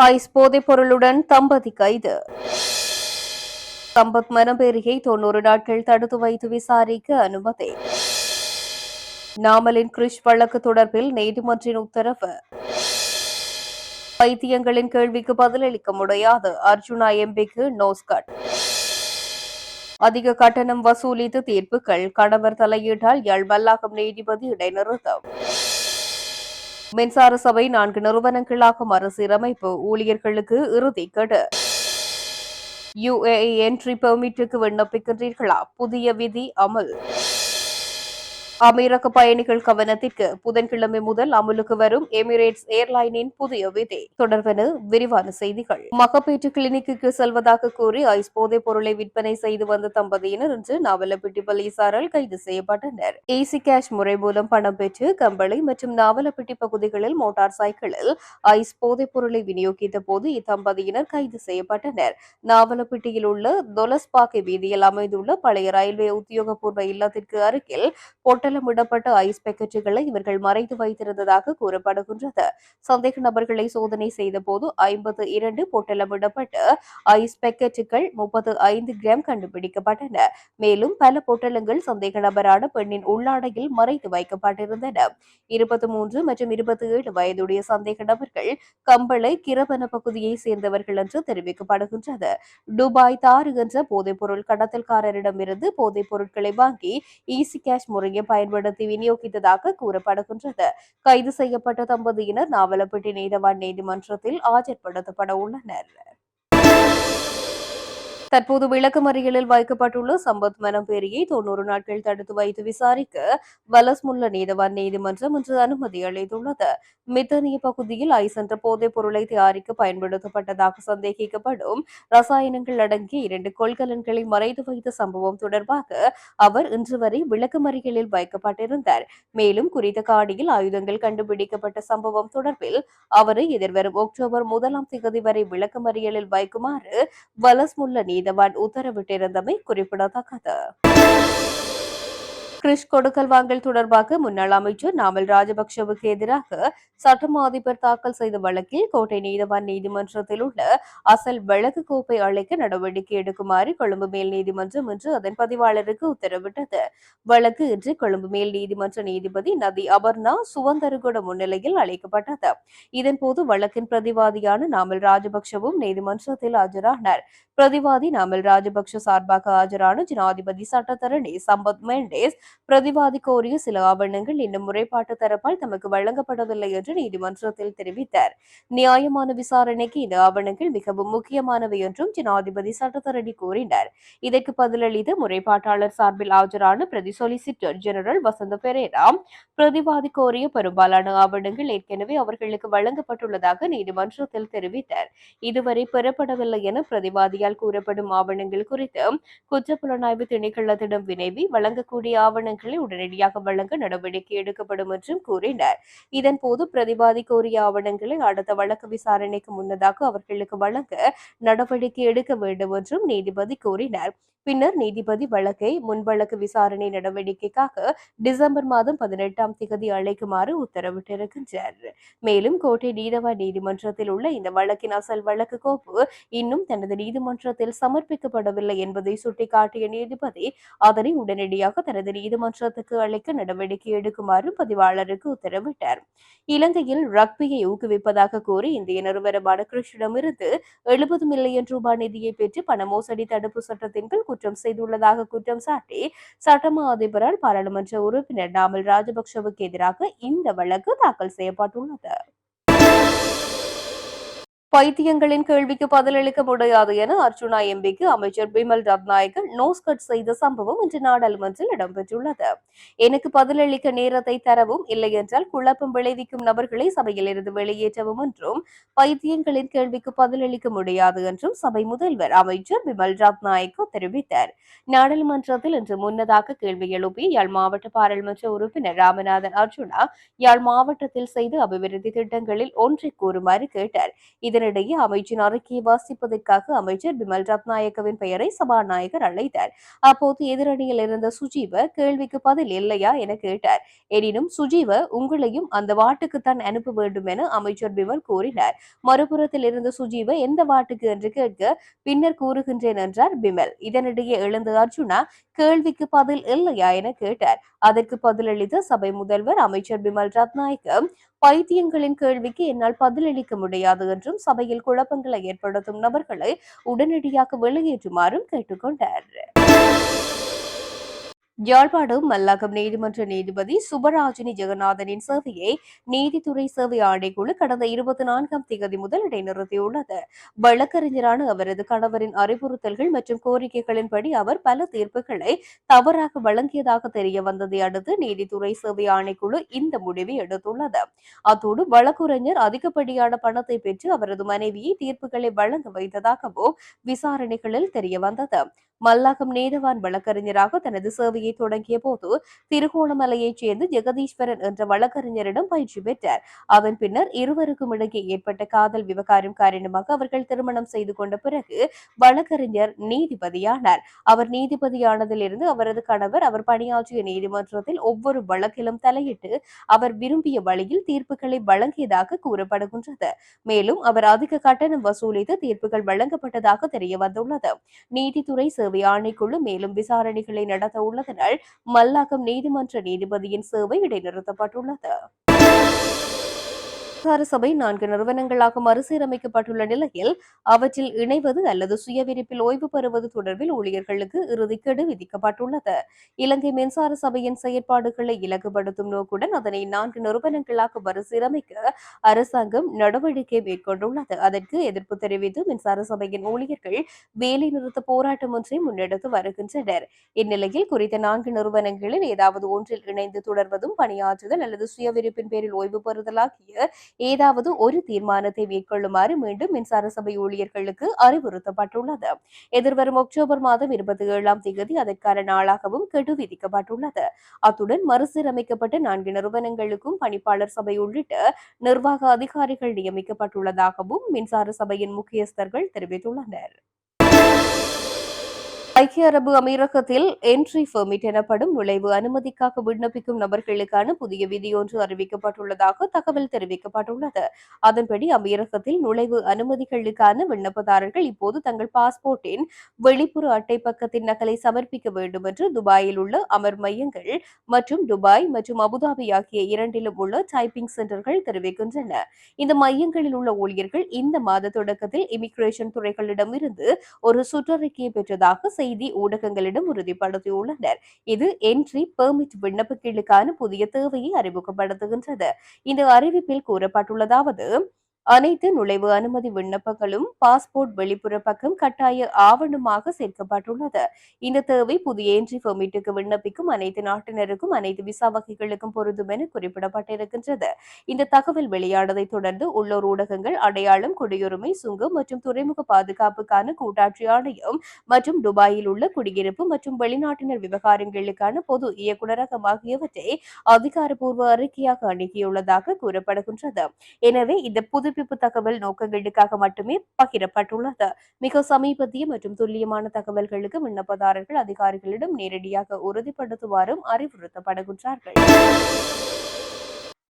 Ice போதைப் பொருளுடன் தம்பதி கைது. சம்பத் மனம்பேரியை 90 நாட்கள் தடுத்து வைத்து விசாரிக்க அனுமதி. நாமலின் கிரிஷ் வழக்கு தொடர்பில் நீதிமன்றின் உத்தரவு. வைத்தியங்களின் கேள்விக்கு பதிலளிக்க முடியாது, அர்ஜுனா எம்பிக்கு நோஸ்கட். அதிக கட்டணம் வசூலித்து தீர்ப்புகள், கணவர் தலையீட்டால் யாழ் வல்லாகம் நீதிபதி இடைநிறுத்தம். மின்சார சபை 4 நிறுவனங்களாக மறுசீரமைப்பு, ஊழியர்களுக்கு இறுதி கெடு. UAE என்ட்ரி பெர்மிட்டுக்கு விண்ணப்பிக்கின்றீர்களா? புதிய விதி அமல். அமீரக பயணிகள் கவனத்திற்கு, புதன்கிழமை முதல் அமுலுக்கு வரும் எமிரேட்ஸ் ஏர்லைனின் புதிய விதி. தொடர்பென விரிவான செய்திகள். மகப்பேற்று கிளினிக்கு செல்வதாக கூறி ஐஸ் போதைப் பொருளை விற்பனை செய்து வந்த தம்பதியினர் இன்று நாவலப்பிட்டி போலீசாரால் கைது செய்யப்பட்டனர். ஈசி கேஷ் முறை மூலம் பணம் பெற்று கம்பளை மற்றும் நாவலப்பிட்டி பகுதிகளில் மோட்டார் சைக்கிளில் ஐஸ் போதைப் பொருளை விநியோகித்த போது இத்தம்பதியினர் கைது செய்யப்பட்டனர். நாவலப்பிட்டியில் உள்ள தொலஸ்பாக்கை வீதியில் அமைந்துள்ள பழைய ரயில்வே உத்தியோகபூர்வ இல்லத்திற்கு அருகில் பொட்டலமிடப்பட்ட ஐஸ் பேக்கெட்டுகளை இவர்கள் மறைத்து வைத்திருந்ததாக கூறப்படுகின்றது. சந்தேக நபர்களை சோதனை செய்தபோது 52 பொட்டலமிடப்பட்ட ஐஸ் பேக்கெட்டுகள் 35 கிராம் கண்டுபிடிக்கப்பட்டன. மேலும் பல பொட்டலங்கள் சந்தேக நபரான பெண்ணின் உள்ளாடையில் மறைத்து வைக்கப்பட்டிருந்தன. 23 மற்றும் 27 வயதுடைய சந்தேக நபர்கள் கம்பளை கிரவன பகுதியை சேர்ந்தவர்கள் என்று தெரிவிக்கப்படுகின்றது. துபாய் தாரு என்ற போதைப்பொருள் கடத்தல்காரரிடமிருந்து போதைப் பொருட்களை வாங்கி ஈசி கேஷ் முறையை பயன்படுத்தி விநியோகித்ததாக கூறப்படுகின்றது. கைது செய்யப்பட்ட தம்பதியினர் நாவலப்பிட்டி நீதவான் நீதிமன்றத்தில் ஆஜர்படுத்தப்பட உள்ளனர். தற்போது விளக்கமறியலில் வைக்கப்பட்டுள்ள சம்பத் மனம்பேரியை 90 நாட்கள் தடுத்து வைத்து விசாரிக்க வலஸ்முல்ல நீதவான் நீதிமன்றம் இன்று அனுமதி அளித்துள்ளது. மித்தனிய பகுதியில் ஐஸ் என்ற போதைப் பொருளை தயாரிக்க பயன்படுத்தப்பட்டதாக சந்தேகிக்கப்படும் ரசாயனங்கள் அடங்கிய 2 கொள்கலன்களை மறைத்து வைத்த சம்பவம் தொடர்பாக அவர் இன்று வரை விளக்கமறியலில் வைக்கப்பட்டிருந்தார். மேலும் குறித்த காணியில் ஆயுதங்கள் கண்டுபிடிக்கப்பட்ட சம்பவம் தொடர்பில் அவரை எதிர்வரும் அக்டோபர் 1 வரை விளக்கமறியலில் வைக்குமாறு வலஸ்முல்ல நீதவான் உத்தரவிட்டிருந்தமை குறிப்பிடத்தக்கது. கிரிஷ் கொடுக்கல் வாங்கல் தொடர்பாக முன்னாள் அமைச்சர் நாமல் ராஜபக்சவுக்கு எதிராக சட்டமா அதிபர் தாக்கல் செய்த வழக்கில் கோட்டை நீதவான் நீதிமன்றத்தில் உள்ள அசல் வழக்கு கோப்பை அழைக்க நடவடிக்கை எடுக்குமாறு கொழும்பு மேல் நீதிமன்றம் இன்று அதன் பதிவாளருக்கு உத்தரவிட்டது. வழக்கு இன்று கொழும்பு மேல் நீதிமன்ற நீதிபதி நதி அபர்ணா சுவந்தருகுட முன்னிலையில் அழைக்கப்பட்டது. இதன்போது வழக்கின் பிரதிவாதியான நாமல் ராஜபக்சவும் நீதிமன்றத்தில் ஆஜரானார். பிரதிவாதி நாமல் ராஜபக்ஷ சார்பாக ஆஜரான ஜனாதிபதி சட்டத்தரணி சம்பத் மெண்டேஸ் பிரதிவாதி கோரிய சில ஆவணங்கள் இன்னும் முறைப்பாட்டு தரப்பால் தமக்கு வழங்கப்படவில்லை என்று நீதிமன்றத்தில் தெரிவித்தார். நியாயமான விசாரணைக்கு இந்த ஆவணங்கள் மிகவும் முக்கியமானவை என்றும் ஜனாதிபதி சட்டத்தரணி கூறினார். இதற்கு பதிலளித்த முறைப்பாட்டாளர் சார்பில் ஆஜரான பிரதி சொலிசிட்டர் ஜெனரல் வசந்த பெரேரா பிரதிவாதி கோரிய பெரும்பாலான ஆவணங்கள் ஏற்கனவே அவர்களுக்கு வழங்கப்பட்டுள்ளதாக நீதிமன்றத்தில் தெரிவித்தார். இதுவரை பெறப்படவில்லை என பிரதிவாதியால் கூறப்படும் ஆவணங்கள் குறித்து குற்றப்புலனாய்வு திணைக்களத்திடம் வினவி வழங்கக்கூடிய ஆவணங்களை உடனடியாக வழங்க நடவடிக்கை எடுக்கப்படும் என்றும் கூறினார். இதன்போது பிரதிவாதி கோரிய ஆவணங்களை அடுத்த வழக்கு விசாரணைக்கு முன்னதாக அவர்களுக்கு வழங்க நடவடிக்கை எடுக்க வேண்டும் என்றும் நீதிபதி கூறினார். பின்னர் நீதிபதி வழக்கை முன்வழக்கு விசாரணை நடவடிக்கைக்காக டிசம்பர் 18 அழைக்குமாறு உத்தரவிட்டிருக்கின்றார். மேலும் கோட்டை நீதவான் நீதிமன்றத்தில் உள்ள இந்த வழக்கின் அசல் வழக்கு கோப்பு இன்னும் தனது நீதிமன்றத்தில் சமர்ப்பிக்கப்படவில்லை என்பதை சுட்டிக்காட்டிய நீதிபதி அதனை உடனடியாக தனது நீதிமன்றத்துக்கு அழைக்க நடவடிக்கை எடுக்குமாறு பதிவாளருக்கு உத்தரவிட்டார். இலங்கையில் ரக்பியை ஊக்குவிப்பதாக கூறி இந்திய நிறுவனமான கிரிஷிடமிருந்து 70 மில்லியன் ரூபாய் நிதியை பெற்று பண மோசடி தடுப்பு சட்டத்தின் கீழ் குற்றம் செய்துள்ளதாக குற்றம் சாட்டி சட்டமா அதிபரால் பாராளுமன்ற உறுப்பினர் நாமல் ராஜபக்சவுக்கு எதிராக இந்த வழக்கு தாக்கல் செய்யப்பட்டுள்ளது. வைத்தியங்களின் கேள்விக்கு பதிலளிக்க முடியாது என அர்ஜுனா எம்பிக்கு அமைச்சர் பிமல் ரத்நாயக்க நோஸ்கட் செய்த சம்பவம் இன்று நாடாளுமன்றில் இடம்பெற்றுள்ளது. எனக்கு பதிலளிக்க நேரத்தை தரவும், இல்லை என்றால் குழப்பம் விளைவிக்கும் நபர்களை சபையில் இருந்து வெளியேற்றவும் என்றும் வைத்தியங்களின் கேள்விக்கு பதிலளிக்க முடியாது என்றும் சபை முதல்வர் அமைச்சர் பிமல் ரத்நாயக்க தெரிவித்தார். நாடாளுமன்றத்தில் இன்று முன்னதாக கேள்வி எழுப்பிய யாழ் மாவட்ட பாராளுமன்ற உறுப்பினர் ராமநாதன் அர்ஜுனா யாழ் மாவட்டத்தில் செய்த அபிவிருத்தி திட்டங்களில் ஒன்றை கூறுமாறு கேட்டார். இதனிடையே அமைச்சின் அறிக்கையை வாசிப்பதற்காக அமைச்சர் பிமல் ரத்நாயக்கவின் பெயரை சபாநாயகர் அழைத்தார். அப்போது எதிரணியில் இருந்த சுஜீவ கேள்விக்கு பதில் இல்லையா என கேட்டார். எனினும் சுஜீவ உங்களையும் அந்த வாட்டுக்குத்தான் அனுப்ப வேண்டும் என அமைச்சர் பிமல் கூறினார். மறுபுறத்தில் இருந்த சுஜீவ எந்த வாட்டுக்கு என்று கேட்க பின்னர் கூறுகின்றேன் என்றார் பிமல். இதனிடையே எழுந்த அர்ஜுனா கேள்விக்கு பதில் இல்லையா என கேட்டார். அதற்கு பதிலளித்த சபை முதல்வர் அமைச்சர் பிமல் ரத்நாயக்க பைத்தியங்களின் கேள்விக்கு என்னால் பதிலளிக்க முடியாது என்றும் சபையில் குழப்பங்களை ஏற்படுத்தும் நபர்களை உடனடியாக வெளியேற்றுமாறும் கேட்டுக்கொண்டார். யாழ்ப்பாணம் மல்லாகம் நீதிமன்ற நீதிபதி சுபராஜினி ஜெகநாதனின் சேவையை நீதித்துறை சேவை ஆணைக்குழு கடந்த 24ஆம் தேதி முதல் இடைநிறுத்தியுள்ளது. வழக்கறிஞரான அவரது கணவரின் அறிவுறுத்தல்கள் மற்றும் கோரிக்கைகளின்படி அவர் பல தீர்ப்புகளை தவறாக வழங்கியதாக தெரிய வந்ததை அடுத்து நீதித்துறை சேவை ஆணைக்குழு இந்த முடிவை எடுத்துள்ளது. அத்தோடு வழக்குரைஞர் அதிகப்படியான பணத்தை பெற்று அவரது மனைவியை தீர்ப்புகளை வழங்க வைத்ததாகவும் விசாரணைகளில் தெரியவந்தது. மல்லாகம் நீதவான் வழக்கறிஞராக தனது சேவையை தொடங்கிய போது திருகோணமலையைச் சேர்ந்த ஜெகதீஸ்வரன் என்ற வழக்கறிஞரிடம் பயிற்சி பெற்றார். அதன் பின்னர் இருவருக்கும் இடையே ஏற்பட்ட காதல் விவகாரம் காரணமாக அவர்கள் திருமணம் செய்து கொண்ட பிறகு வழக்கறிஞர் நீதிபதியானார். அவர் நீதிபதியானதிலிருந்து அவரது கணவர் அவர் பணியாற்றிய நீதிமன்றத்தில் ஒவ்வொரு வழக்கிலும் தலையிட்டு அவர் விரும்பிய வழியில் தீர்ப்புகளை வழங்கியதாக கூறப்படுகின்றது. மேலும் அவர் அதிக கட்டணம் வசூலித்து தீர்ப்புகள் வழங்கப்பட்டதாக தெரிய வந்துள்ளது. நீதித்துறை சேவை ஆணைக்குழு மேலும் விசாரணைகளை நடத்த உள்ளதனால் மல்லாகம் நீதிமன்ற நீதிபதியின் சேவை இடைநிறுத்தப்பட்டுள்ளது. அதிகார சபை 4 நிறுவனங்களாக மறுசீரமைக்கப்பட்டுள்ள நிலையில் அவற்றில் இணைவது அல்லது சுயவிரிப்பில் ஓய்வு பெறுவது தொடர்பில் ஊழியர்களுக்கு இறுதிக்கெடு விதிக்கப்பட்டுள்ளது. இலங்கை மின்சார சபையின் செயற்பாடுகளை இலகுபடுத்தும் நோக்குடன் அதனை 4 நிறுவனங்களாக மறுசீரமைக்க அரசாங்கம் நடவடிக்கை மேற்கொண்டுள்ளது. அதற்கு எதிர்ப்பு தெரிவித்து மின்சார சபையின் ஊழியர்கள் வேலைநிறுத்த போராட்டம் ஒன்றை முன்னெடுத்து வருகின்றனர். இந்நிலையில் குறித்த 4 நிறுவனங்களில் ஏதாவது ஒன்றில் இணைந்து தொடர்வதும் பணியாற்றுதல் அல்லது சுயவிரிப்பின் பேரில் ஓய்வு பெறுதல் ஆகிய ஏதாவது ஒரு தீர்மானத்தை மேற்கொள்ளுமாறு மீண்டும் மின்சார சபை ஊழியர்களுக்கு அறிவுறுத்தப்பட்டுள்ளது. எதிர்வரும் அக்டோபர் மாதம் 27ஆம் தேதி அதற்கான நாளாகவும் கெடு விதிக்கப்பட்டுள்ளது. அத்துடன் மறுசீரமைக்கப்பட்ட 4 நிறுவனங்களுக்கும் பணிப்பாளர் சபை உள்ளிட்ட நிர்வாக அதிகாரிகள் நியமிக்கப்பட்டுள்ளதாகவும் மின்சார சபையின் முக்கியஸ்தர்கள் தெரிவித்துள்ளனர். ஐக்கிய அரபு அமீரகத்தில் என்ட்ரி பெர்மிட் எனப்படும் நுழைவு அனுமதிக்காக விண்ணப்பிக்கும் நபர்களுக்கான புதிய விதியொன்று அறிவிக்கப்பட்டுள்ளதாக தகவல் தெரிவிக்கப்பட்டுள்ளது. அதன்படி அமீரகத்தில் நுழைவு அனுமதிகளுக்கான விண்ணப்பதாரர்கள் இப்போது தங்கள் பாஸ்போர்ட்டின் வெளிப்புற அட்டை பக்கத்தின் நகலை சமர்ப்பிக்க வேண்டும் என்று துபாயில் உள்ள அமர் மையங்கள் மற்றும் துபாய் மற்றும் அபுதாபி ஆகிய இரண்டிலும் உள்ள டைப்பிங் சென்டர்கள் தெரிவிக்கின்றன. இந்த மையங்களில் உள்ள ஊழியர்கள் இந்த மாத தொடக்கத்தில் இமிகிரேஷன் துறைகளிடமிருந்து ஒரு சுற்றறிக்கையை பெற்றதாக செய்தி ஊடகங்களிடம் உறுதிப்படுத்தியுள்ளனர். இது என்ட்ரி பெர்மிட் விண்ணப்பங்களுக்கான புதிய தேவையை அறிமுகப்படுத்துகின்றது. இந்த அறிவிப்பில் கூறப்பட்டுள்ளதாவது அனைத்து நுழைவு அனுமதி விண்ணப்பங்களும் பாஸ்போர்ட் வெளிப்புற பக்கம் கட்டாய ஆவணமாக சேர்க்கப்பட்டுள்ளது. இந்த தேவை புதிய என்ட்ரி பெர்மிட்டுக்கு விண்ணப்பிக்கும் அனைத்து நாட்டினருக்கும் அனைத்து விசா வகைகளுக்கும் பொருந்தும் என குறிப்பிடப்பட்டிருக்கின்றது. இந்த தகவல் வெளியானதை தொடர்ந்து உள்ளூர் ஊடகங்கள் அடையாளம், குடியுரிமை, சுங்கம் மற்றும் துறைமுக பாதுகாப்புக்கான கூட்டாட்சி ஆணையம் மற்றும் துபாயில் உள்ள குடியிருப்பு மற்றும் வெளிநாட்டினர் விவகாரங்களுக்கான பொது இயக்குநரகம் ஆகியவற்றை அதிகாரப்பூர்வ அறிக்கையாக அணுகியுள்ளதாக கூறப்படுகின்றது. எனவே இந்த புதுப்பிப்பு தகவல் நோக்கங்களுக்காக மட்டுமே பகிரப்பட்டுள்ளது. மிக சமீபத்திய மற்றும் துல்லியமான தகவல்களுக்கு விண்ணப்பதாரர்கள் அதிகாரிகளிடம் நேரடியாக உறுதிப்படுத்துமாறும் அறிவுறுத்தப்படுகின்றார்கள்.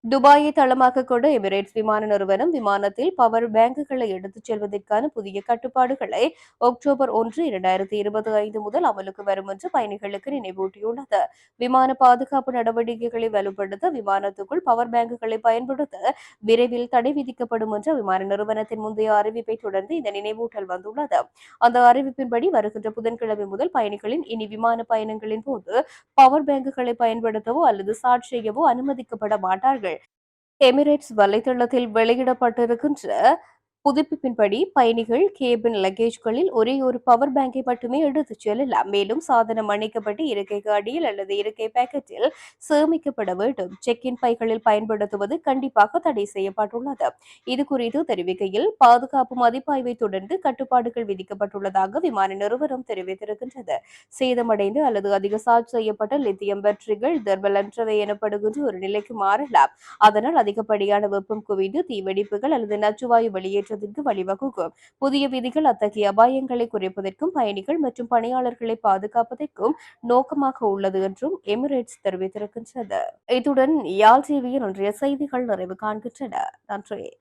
துபாயை தளமாக கொண்ட எமிரேட்ஸ் விமான நிறுவனம் விமானத்தில் பவர் பேங்குகளை எடுத்துச் செல்வதற்கான புதிய கட்டுப்பாடுகளை அக்டோபர் 1, 2025 முதல் அமலுக்கு வரும் என்று பயணிகளுக்கு நினைவூட்டியுள்ளது. விமான பாதுகாப்பு நடவடிக்கைகளை வலுப்படுத்த விமானத்துக்குள் பவர் பேங்குகளை பயன்படுத்த விரைவில் தடை விதிக்கப்படும் என்ற விமான நிறுவனத்தின் முந்தைய அறிவிப்பை தொடர்ந்து இந்த நினைவூட்டல் வந்துள்ளது. அந்த அறிவிப்பின்படி வருகின்ற புதன்கிழமை முதல் பயணிகளின் இனி விமான பயணங்களின் போது பவர் பேங்குகளை பயன்படுத்தவோ அல்லது சார்ஜ் செய்யவோ அனுமதிக்கப்பட மாட்டார்கள். எமிரேட்ஸ் வலைதளத்தில் வெளியிடப்பட்டிருக்கின்ற புதுப்பிப்பின்படி பயணிகள் கேபின் லக்கேஜ்களில் ஒரே ஒரு பவர் பேங்கை மட்டுமே எடுத்துச் செல்லலாம். மேலும் சாதனம் அணைக்கப்பட்டு இருக்கைக்கு அடியில் அல்லது இருக்கை பாக்கெட்டில் சேமிக்கப்பட வேண்டும். செக்-இன் பைகளில் பயன்படுத்துவது கண்டிப்பாக தடை செய்யப்பட்டுள்ளது. இது குறித்து தெரிவிக்கையில் பாதுகாப்பு மதிப்பாய்வை தொடர்ந்து கட்டுப்பாடுகள் விதிக்கப்பட்டுள்ளதாக விமான நிறுவனம் தெரிவித்திருக்கின்றது. சேதமடைந்து அல்லது அதிக சார்ஜ் செய்யப்பட்ட லித்தியம் பேட்டரிகள் தர்பலன்றவை எனப்படுகின்ற ஒரு நிலைக்கு மாறலாம். அதனால் அதிகப்படியான வெப்பம் குவிந்து தீவெடிப்புகள் அல்லது நச்சுவாயு வெளியேற்ற முன்னேற்றத்திற்கு வழிவகுக்கும். புதிய விதிகள் அத்தகைய அபாயங்களை குறைப்பதற்கும் பயணிகள் மற்றும் பணியாளர்களை பாதுகாப்பதற்கும் நோக்கமாக உள்ளது என்றும் எமிரேட்ஸ் தெரிவித்திருக்கின்றது. இத்துடன் யாழ் டிவியின் இன்றைய செய்திகள் நிறைவு காண்கின்றன. நன்றி.